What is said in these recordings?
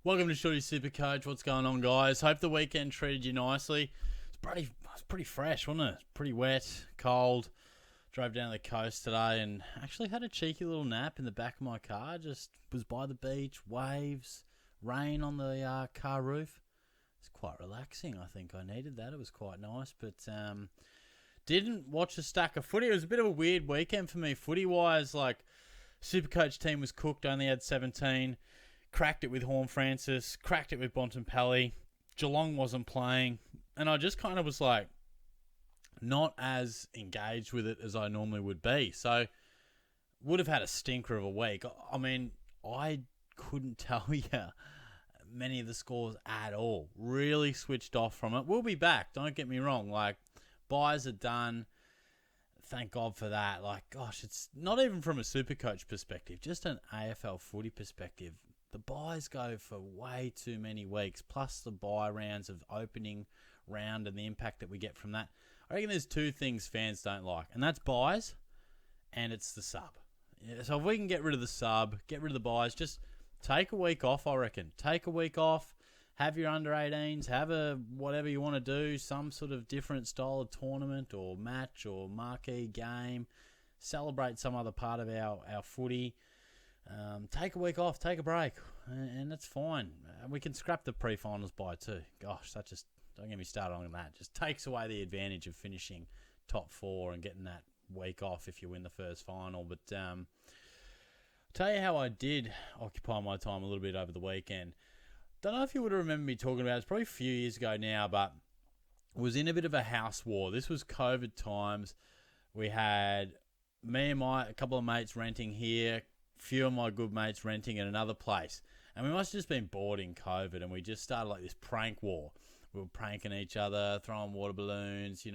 Welcome to Shorty's SuperCoach. What's going on, guys? Hope the weekend treated you nicely. It's pretty fresh, wasn't it? Pretty wet, cold. Drove down the coast today and actually had a cheeky little nap in the back of my car. Just was by the beach, waves, rain on the car roof. It's quite relaxing. I think I needed that. It was quite nice, but didn't watch a stack of footy. It was a bit of a weird weekend for me footy-wise. Like, SuperCoach team was cooked, only had 17. Cracked it with Horn Francis, cracked it with Bont and Pally. Geelong wasn't playing, and I just kind of was like not as engaged with it as I normally would be. So would have had a stinker of a week. I mean, I couldn't tell you many of the scores at all. Really switched off from it. We'll be back, don't get me wrong. Like, buys are done. Thank God for that. Like, gosh, it's not even from a SuperCoach perspective, just an AFL footy perspective. The buys go for way too many weeks, plus the buy rounds of opening round and the impact that we get from that. I reckon there's two things fans don't like, and that's buys and it's the sub. Yeah, so if we can get rid of the sub, get rid of the buys, just take a week off, I reckon. Take a week off, have your under-18s, have a whatever you want to do, some sort of different style of tournament or match or marquee game. Celebrate some other part of our footy. Take a week off, take a break, and that's fine. We can scrap the pre-finals by too. Gosh, that just, don't get me started on that. Just takes away the advantage of finishing top four and getting that week off if you win the first final. But tell you how I did occupy my time a little bit over the weekend. Don't know if you would have remembered me talking about it. It's probably a few years ago now, but was in a bit of a house war. This was COVID times. We had me and a couple of mates renting here, few of my good mates renting at another place, and we must have just been bored in COVID, and we just started like this prank war. We were pranking each other, throwing water balloons,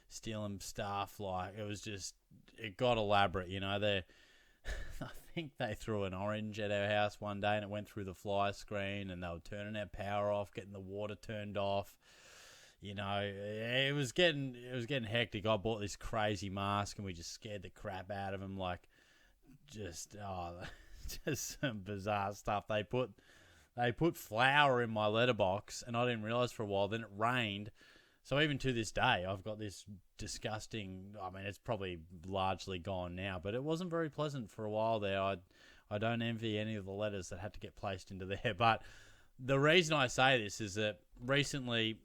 stealing stuff. Like, it got elaborate, I think they threw an orange at our house one day and it went through the fly screen, and they were turning our power off, getting the water turned off. It was getting hectic. I bought this crazy mask and we just scared the crap out of him. Like, just some bizarre stuff. They put flour in my letterbox and I didn't realise for a while. Then it rained. So even to this day, I've got this disgusting, I mean, it's probably largely gone now, but it wasn't very pleasant for a while there. I don't envy any of the letters that had to get placed into there. But the reason I say this is that recently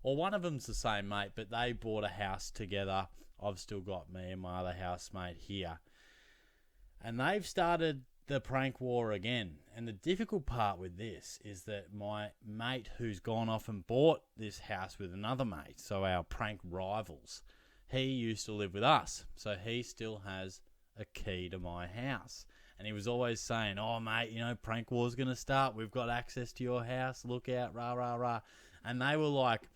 one of them's the same mate, but they bought a house together. I've still got me and my other housemate here. And they've started the prank war again. And the difficult part with this is that my mate who's gone off and bought this house with another mate, so our prank rivals, he used to live with us. So he still has a key to my house. And he was always saying, oh, mate, prank war's going to start. We've got access to your house. Look out, rah, rah, rah. And they were like,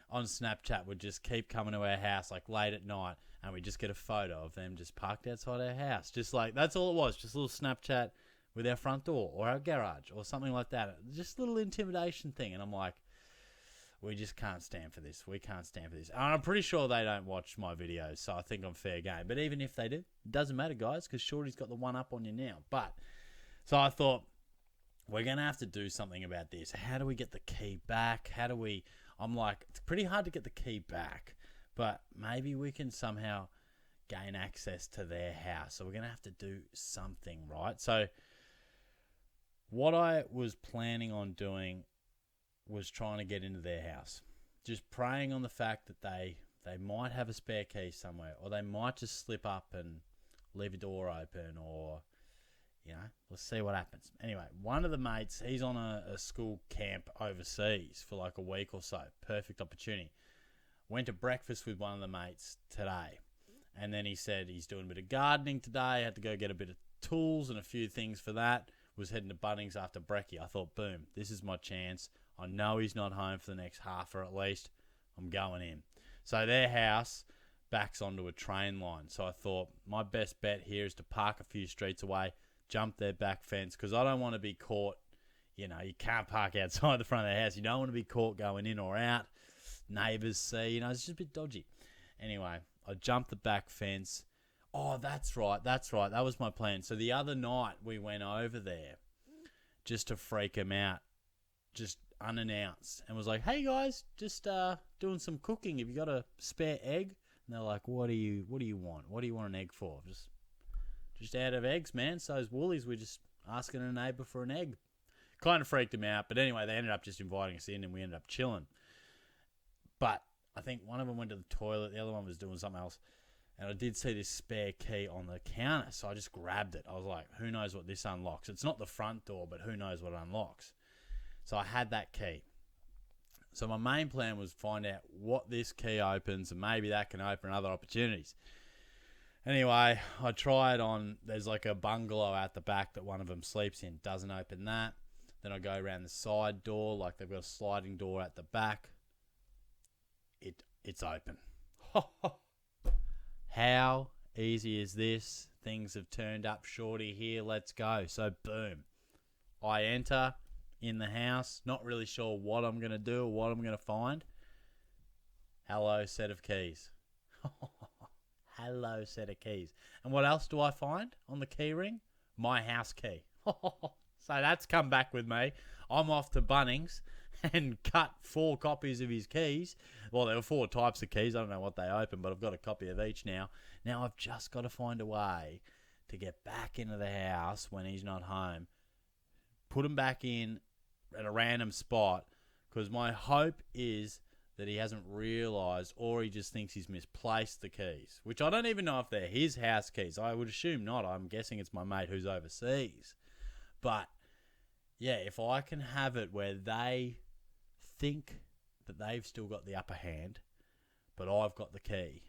on Snapchat, would just keep coming to our house like late at night, and we just get a photo of them just parked outside our house. Just like, that's all it was, just a little Snapchat with our front door or our garage or something like that. Just a little intimidation thing. And I'm like, we just can't stand for this. We can't stand for this. And I'm pretty sure they don't watch my videos, so I think I'm fair game. But even if they do, it doesn't matter, guys, because Shorty's got the one up on you now. But, so I thought, we're going to have to do something about this. How do we get the key back? I'm like, it's pretty hard to get the key back, but maybe we can somehow gain access to their house. So we're going to have to do something, right? So what I was planning on doing was trying to get into their house. Just praying on the fact that they might have a spare key somewhere, or they might just slip up and leave a door open, or, let's see what happens. Anyway, one of the mates, he's on a school camp overseas for like a week or so. Perfect opportunity. Went to breakfast with one of the mates today. And then he said he's doing a bit of gardening today. Had to go get a bit of tools and a few things for that. Was heading to Bunnings after brekkie. I thought, boom, this is my chance. I know he's not home for the next half or at least. I'm going in. So their house backs onto a train line. So I thought my best bet here is to park a few streets away, jump their back fence, because I don't want to be caught. You can't park outside the front of the house. You don't want to be caught going in or out. Neighbours see, it's just a bit dodgy. Anyway, I jumped the back fence. Oh, that's right. That was my plan. So the other night we went over there just to freak him out, just unannounced, and was like, "Hey guys, just doing some cooking. Have you got a spare egg?" And they're like, "What do you want? What do you want an egg for?" Just out of eggs, man. So as Woolies, we're just asking a neighbour for an egg. Kind of freaked him out, but anyway, they ended up just inviting us in, and we ended up chilling. But I think one of them went to the toilet, the other one was doing something else, and I did see this spare key on the counter, so I just grabbed it. I was like, who knows what this unlocks? It's not the front door, but who knows what it unlocks? So I had that key. So my main plan was find out what this key opens, and maybe that can open other opportunities. Anyway, I tried on, there's like a bungalow out the back that one of them sleeps in. Doesn't open that. Then I go around the side door, like they've got a sliding door at the back. It's open. How easy is this? Things have turned up shorty here. Let's go. So boom. I enter in the house, not really sure what I'm going to do or what I'm going to find. Hello, set of keys. Hello, set of keys. And what else do I find on the key ring? My house key. So that's come back with me. I'm off to Bunnings and cut 4 copies of his keys. Well, there were 4 types of keys. I don't know what they open, but I've got a copy of each now. Now I've just got to find a way to get back into the house when he's not home. Put him back in at a random spot, because my hope is that he hasn't realised, or he just thinks he's misplaced the keys, which I don't even know if they're his house keys. I would assume not. I'm guessing it's my mate who's overseas. But yeah, if I can have it where they think that they've still got the upper hand, but I've got the key,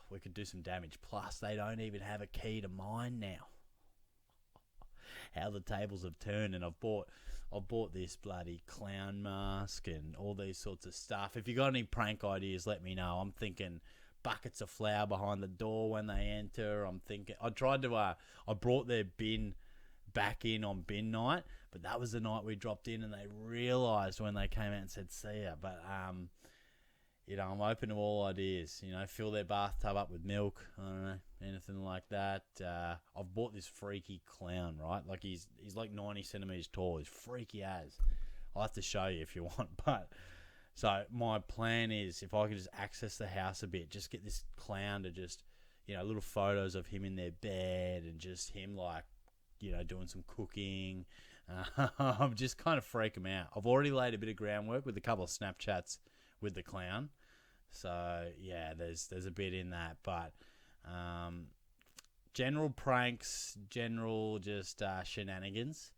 we could do some damage. Plus, they don't even have a key to mine now. How the tables have turned, and I've bought this bloody clown mask and all these sorts of stuff. If you got any prank ideas, let me know. I'm thinking buckets of flour behind the door when they enter. I'm thinking I brought their bin back in on bin night, but that was the night we dropped in, and they realised when they came out and said see ya. But I'm open to all ideas. Fill their bathtub up with milk. I don't know, anything like that. I've bought this freaky clown, right? Like he's like 90 centimeters tall. He's freaky as. I'll have to show you if you want. But so my plan is, if I could just access the house a bit, just get this clown to just, little photos of him in their bed and just him like, doing some cooking. I'm just kind of freak him out. I've already laid a bit of groundwork with a couple of Snapchats with the clown. So yeah, there's a bit in that, but general pranks, general just shenanigans,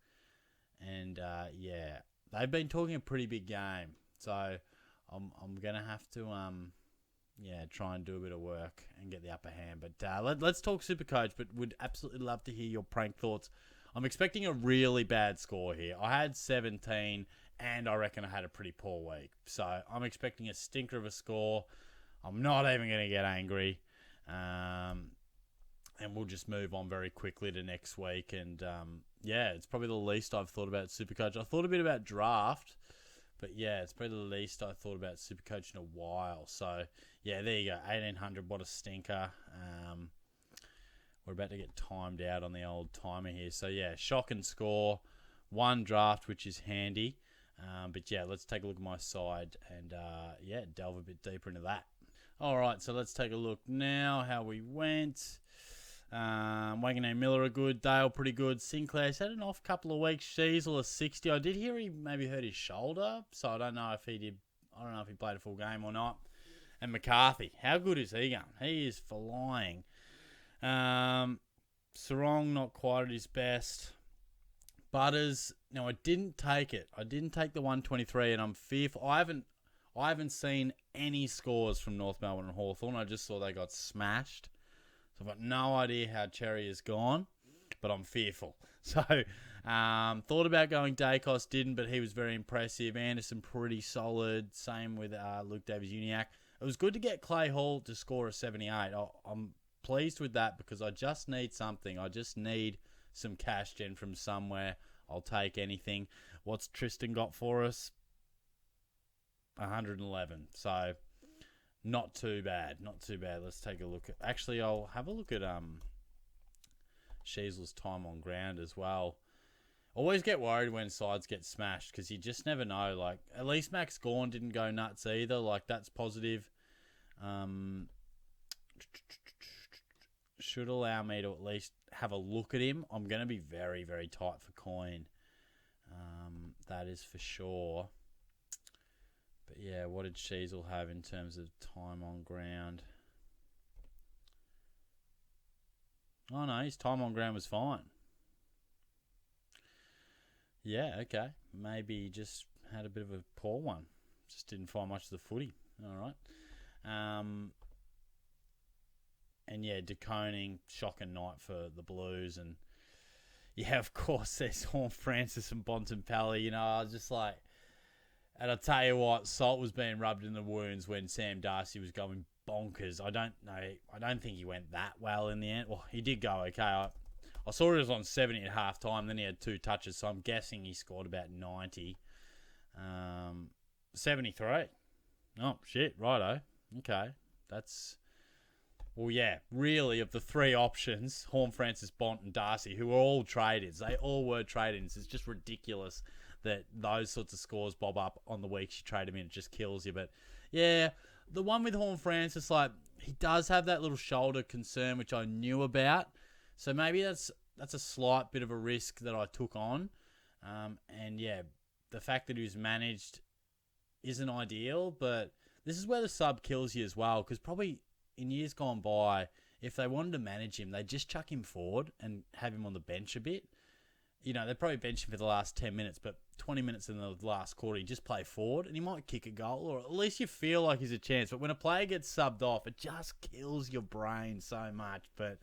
and yeah, they've been talking a pretty big game. So I'm gonna have to try and do a bit of work and get the upper hand. But let's talk SuperCoach. But would absolutely love to hear your prank thoughts. I'm expecting a really bad score here. I had 17. And I reckon I had a pretty poor week. So I'm expecting a stinker of a score. I'm not even going to get angry. And we'll just move on very quickly to next week. And it's probably the least I've thought about SuperCoach. I thought a bit about draft. But yeah, it's probably the least I thought about SuperCoach in a while. So yeah, there you go. 1800. What a stinker. We're about to get timed out on the old timer here. So yeah, shock and score. 1 draft, which is handy. But yeah, let's take a look at my side and delve a bit deeper into that. All right, so let's take a look now how we went. Wagonay Miller a good, Dale pretty good. Sinclair's had an off couple of weeks. Sheasel a 60. I did hear he maybe hurt his shoulder, so I don't know if he did. I don't know if he played a full game or not. And McCarthy, how good is he going? He is flying. Sarong not quite at his best. Butters, now I didn't take it. I didn't take the 123, and I'm fearful. I haven't seen any scores from North Melbourne and Hawthorn. I just saw they got smashed. So I've got no idea how Cherry has gone, but I'm fearful. So thought about going Dacos, didn't, but he was very impressive. Anderson pretty solid. Same with Luke Davies-Uniacke. It was good to get Clay Hall to score a 78. I'm pleased with that because I just need something. I just need some cash gen from somewhere. I'll take anything. What's Tristan got for us? 111. So not too bad. Not too bad. Let's take a look at. Actually, I'll have a look at Sheasel's time on ground as well. Always get worried when sides get smashed because you just never know. Like, at least Max Gawn didn't go nuts either. Like, that's positive. Should allow me to at least have a look at him. I'm going to be very, very tight for coin. That is for sure. But yeah, what did Sheasel have in terms of time on ground? Oh no, his time on ground was fine. Yeah, okay. Maybe he just had a bit of a poor one. Just didn't find much of the footy. All right. And yeah, De Koning, shocking night for the Blues. And yeah, of course, there's Horn Francis and Bont and Pally. You know, I was just like, and I'll tell you what, salt was being rubbed in the wounds when Sam Darcy was going bonkers. I don't know. I don't think he went that well in the end. Well, he did go okay. I saw it was on 70 at half time. Then he had 2 touches, so I'm guessing he scored about 90. 73. Oh, shit. Righto. Okay. That's... Well, yeah, really, of the 3 options, Horn, Francis, Bont, and Darcy, who were all trade-ins, they all were trade-ins. It's just ridiculous that those sorts of scores bob up on the weeks you trade them in. It just kills you. But, yeah, the one with Horn Francis, like, he does have that little shoulder concern, which I knew about. So maybe that's a slight bit of a risk that I took on. And, yeah, the fact that he was managed isn't ideal, but this is where the sub kills you as well, because probably... in years gone by, if they wanted to manage him, they'd just chuck him forward and have him on the bench a bit. You know, they'd probably bench him for the last 10 minutes, but 20 minutes in the last quarter, he just play forward and he might kick a goal, or at least you feel like he's a chance. But when a player gets subbed off, it just kills your brain so much. But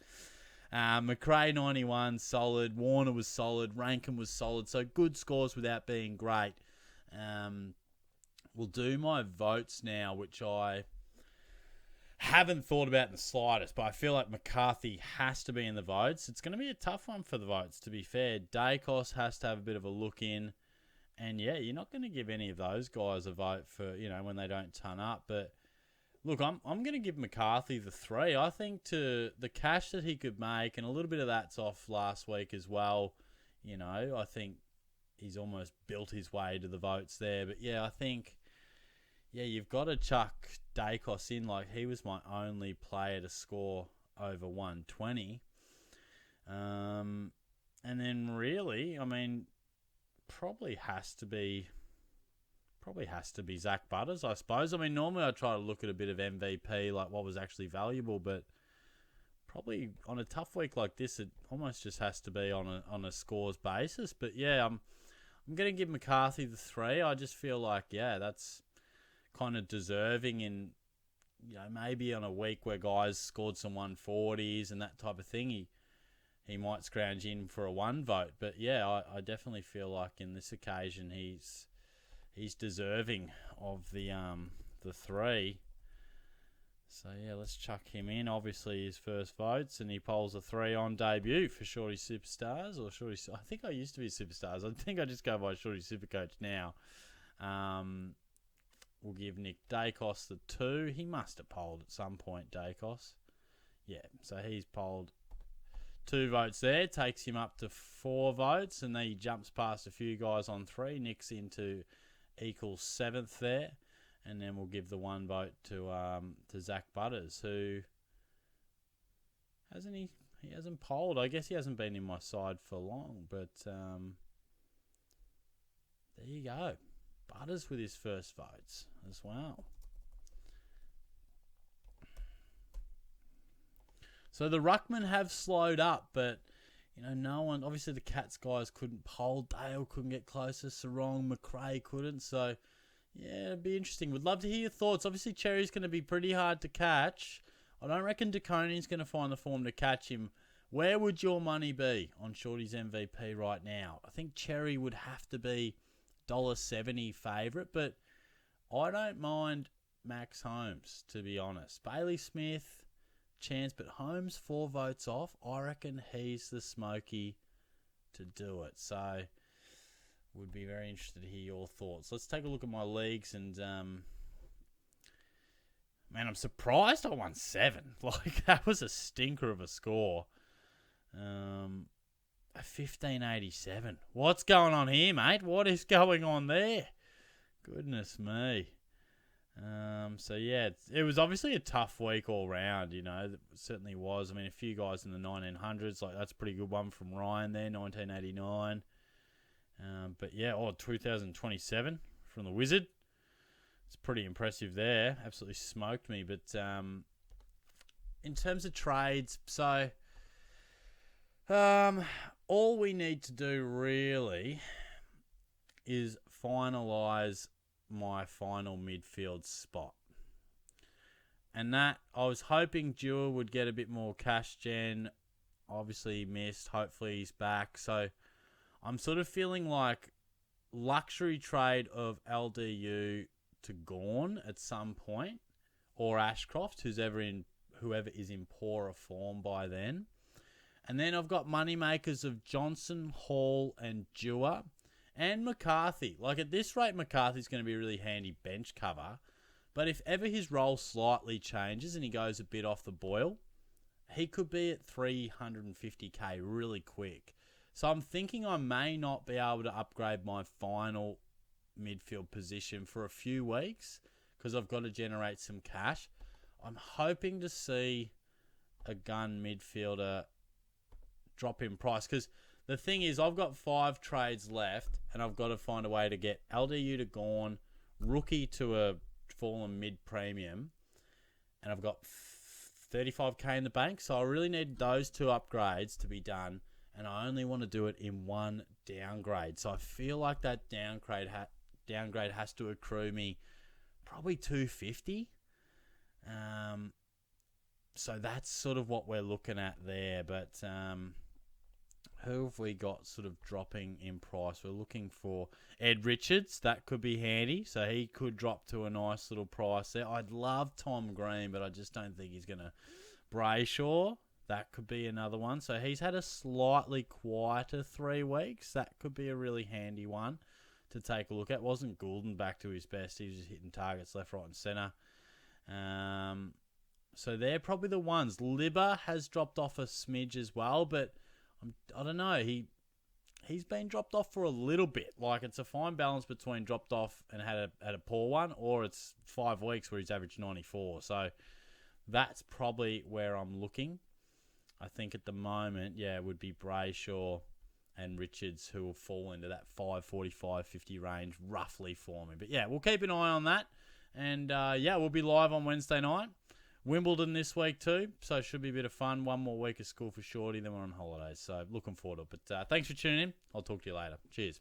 McRae 91, solid. Warner was solid. Rankin was solid. So good scores without being great. We'll do my votes now, which I... haven't thought about in the slightest, but I feel like McCarthy has to be in the votes. It's going to be a tough one for the votes, to be fair. Dacos has to have a bit of a look in. And, yeah, you're not going to give any of those guys a vote for, you know, when they don't turn up. But, look, I'm going to give McCarthy the 3. I think to the cash that he could make, and a little bit of that's off last week as well, you know, I think he's almost built his way to the votes there. But, yeah, I think... yeah, you've got to chuck Dacos in. Like, he was my only player to score over 120. And then really, I mean, probably has to be Zach Butters, I suppose. I mean, normally I try to look at a bit of MVP, like what was actually valuable, but probably on a tough week like this, it almost just has to be on a scores basis. But yeah, I'm going to give McCarthy the 3. I just feel like, yeah, that's kind of deserving in, you know, maybe on a week where guys scored some 140s and that type of thing, he might scrounge in for a 1 vote. But yeah, I definitely feel like in this occasion he's deserving of the 3. So yeah, let's chuck him in. Obviously his first votes, and he polls a 3 on debut for Shorty Superstars, or Shorty. I think I used to be Superstars. I think I just go by Shorty Supercoach now. We'll give Nick Dacos the 2. He must have polled at some point, Dacos. Yeah, so he's polled 2 votes there. Takes him up to 4 votes, and then he jumps past a few guys on 3. Nick's into equals 7th there. And then we'll give the 1 vote to Zach Butters, who... he hasn't polled. I guess he hasn't been in my side for long, but there you go. Butters with his first votes as well. So the Ruckman have slowed up, but you know, no one. Obviously, the Cats guys couldn't poll. Dale couldn't get closer. Sarong, McRae couldn't. So yeah, it'd be interesting. Would love to hear your thoughts. Obviously, Cherry's going to be pretty hard to catch. I don't reckon De Koning's going to find the form to catch him. Where would your money be on Shorty's MVP right now? I think Cherry would have to be $1.70 favourite, but I don't mind Max Holmes, to be honest. Bailey Smith, chance, but Holmes 4 votes off. I reckon he's the smoky to do it. So, would be very interested to hear your thoughts. Let's take a look at my leagues, and man, I'm surprised I won 7. Like, that was a stinker of a score. a 1587. What's going on here, mate? What is going on there? Goodness me. So yeah, it was obviously a tough week all round, you know. It certainly was. I mean, a few guys in the 1900s, like that's a pretty good one from Ryan there, 1989. But yeah, 2027 from the Wizard. It's pretty impressive there. Absolutely smoked me. But in terms of trades, so all we need to do really is finalise my final midfield spot. And that, I was hoping Dewar would get a bit more cash gen. Obviously he missed. Hopefully he's back. So I'm sort of feeling like luxury trade of LDU to Gawn at some point, or Ashcroft, whoever is in poorer form by then. And then I've got moneymakers of Johnson, Hall, and Dewar, and McCarthy. Like at this rate, McCarthy's going to be a really handy bench cover. But if ever his role slightly changes and he goes a bit off the boil, he could be at 350k really quick. So I'm thinking I may not be able to upgrade my final midfield position for a few weeks because I've got to generate some cash. I'm hoping to see a gun midfielder drop in price because the thing is I've got 5 trades left and I've got to find a way to get LDU to Gawn, rookie to a fallen mid-premium, and I've got 35k in the bank. So I really need those 2 upgrades to be done, and I only want to do it in one downgrade. So I feel like that downgrade has to accrue me probably 250. So that's sort of what we're looking at there. But who have we got sort of dropping in price? We're looking for Ed Richards. That could be handy. So he could drop to a nice little price there. I'd love Tom Green, but I just don't think he's going to. Brayshaw, that could be another one. So he's had a slightly quieter 3 weeks. That could be a really handy one to take a look at. Wasn't Goulden back to his best? He was just hitting targets left, right and centre. So they're probably the ones. Libba has dropped off a smidge as well, but I don't know. He's been dropped off for a little bit. Like it's a fine balance between dropped off and had a poor one, or it's 5 weeks where he's averaged 94. So that's probably where I'm looking. I think at the moment, yeah, it would be Brayshaw and Richards who will fall into that 545-50 range roughly for me. But yeah, we'll keep an eye on that. And yeah, we'll be live on Wednesday night. Wimbledon this week too, so it should be a bit of fun. One more week of school for Shorty, then we're on holidays. So looking forward to it. But thanks for tuning in. I'll talk to you later. Cheers.